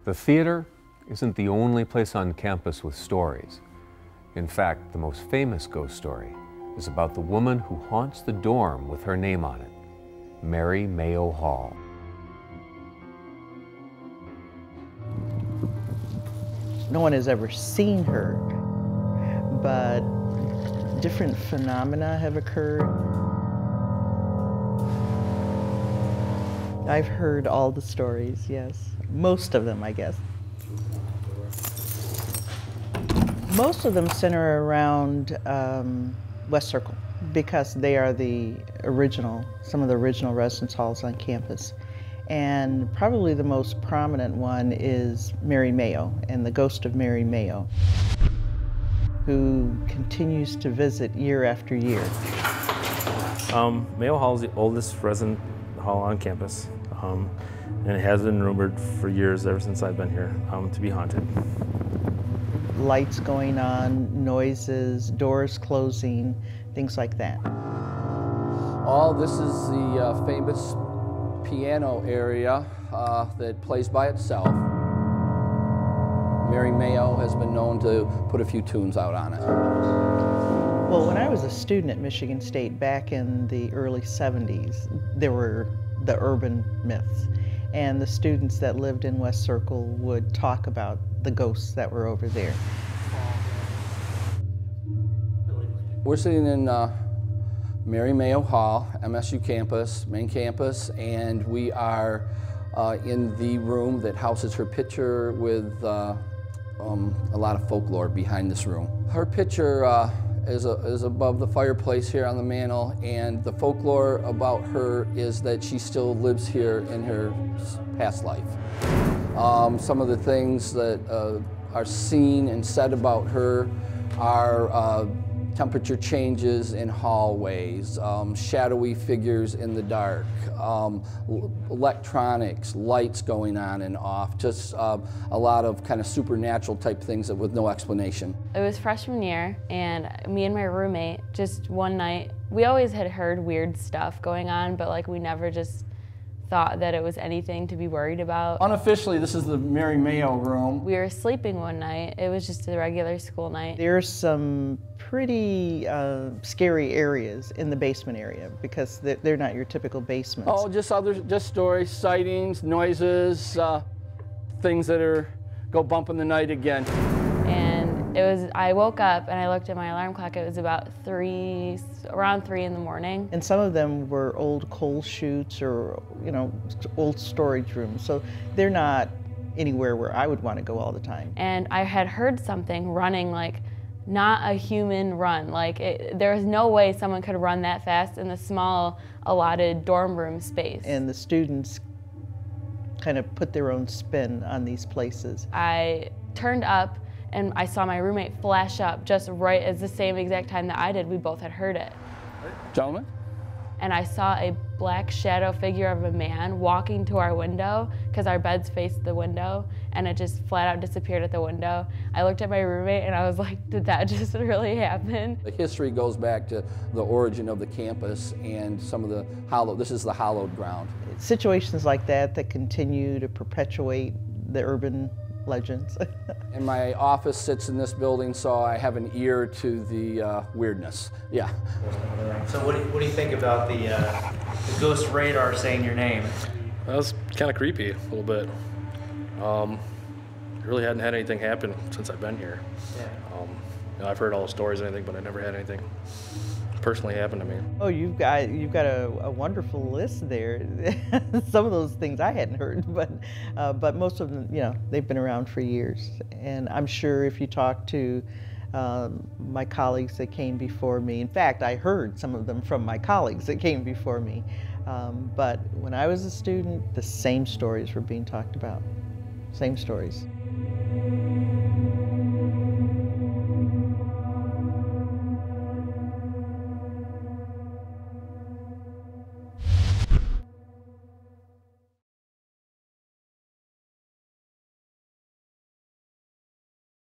The theater isn't the only place on campus with stories. In fact, the most famous ghost story is about the woman who haunts the dorm with her name on it, Mary Mayo Hall. No one has ever seen her, but different phenomena have occurred. I've heard all the stories, yes. Most of them, I guess. Most of them center around West Circle because they are some of the original residence halls on campus. And probably the most prominent one is Mary Mayo and the ghost of Mary Mayo, who continues to visit year after year. Mayo Hall is the oldest resident hall on campus, and it has been rumored for years, ever since I've been here, to be haunted. Lights going on, noises, doors closing, things like that. This is the famous piano area that plays by itself. Mary Mayo has been known to put a few tunes out on it. Well, when I was a student at Michigan State back in the early 70s, there were the urban myths. And the students that lived in West Circle would talk about the ghosts that were over there. We're sitting in Mary Mayo Hall, MSU campus, main campus, and we are in the room that houses her picture with a lot of folklore behind this room. Her picture is above the fireplace here on the mantle, and the folklore about her is that she still lives here in her past life. Some of the things that are seen and said about her are temperature changes in hallways, shadowy figures in the dark, electronics, lights going on and off, just a lot of kind of supernatural type things with no explanation. It was freshman year, and me and my roommate, just one night, we always had heard weird stuff going on, but like we never just thought that it was anything to be worried about. Unofficially, this is the Mary Mayo room. We were sleeping one night. It was just a regular school night. There's some pretty scary areas in the basement area because they're not your typical basements. Oh, just stories, sightings, noises, things that go bump in the night again. And I woke up and I looked at my alarm clock. It was about around 3 in the morning. And some of them were old coal chutes or, old storage rooms. So they're not anywhere where I would want to go all the time. And I had heard something running, like not a human run. Like there was no way someone could run that fast in the small allotted dorm room space. And the students kind of put their own spin on these places. I turned up and I saw my roommate flash up just right at the same exact time that I did. We both had heard it. Gentlemen? And I saw a black shadow figure of a man walking to our window because our beds faced the window, and it just flat out disappeared at the window. I looked at my roommate and I was like, did that just really happen? The history goes back to the origin of the campus and some of this is the hallowed ground. Situations like that continue to perpetuate the urban legends. And my office sits in this building, so I have an ear to the weirdness. Yeah. So what do you think about the ghost radar saying your name? That was kind of creepy, a little bit. Really hadn't had anything happen since I've been here. Yeah. I've heard all the stories and everything, but I never had anything personally happen to me. Oh, you've got a wonderful list there. Some of those things I hadn't heard, but most of them, they've been around for years. And I'm sure if you talk to my colleagues that came before me, in fact, I heard some of them from my colleagues that came before me. But when I was a student, the same stories were being talked about. Same stories.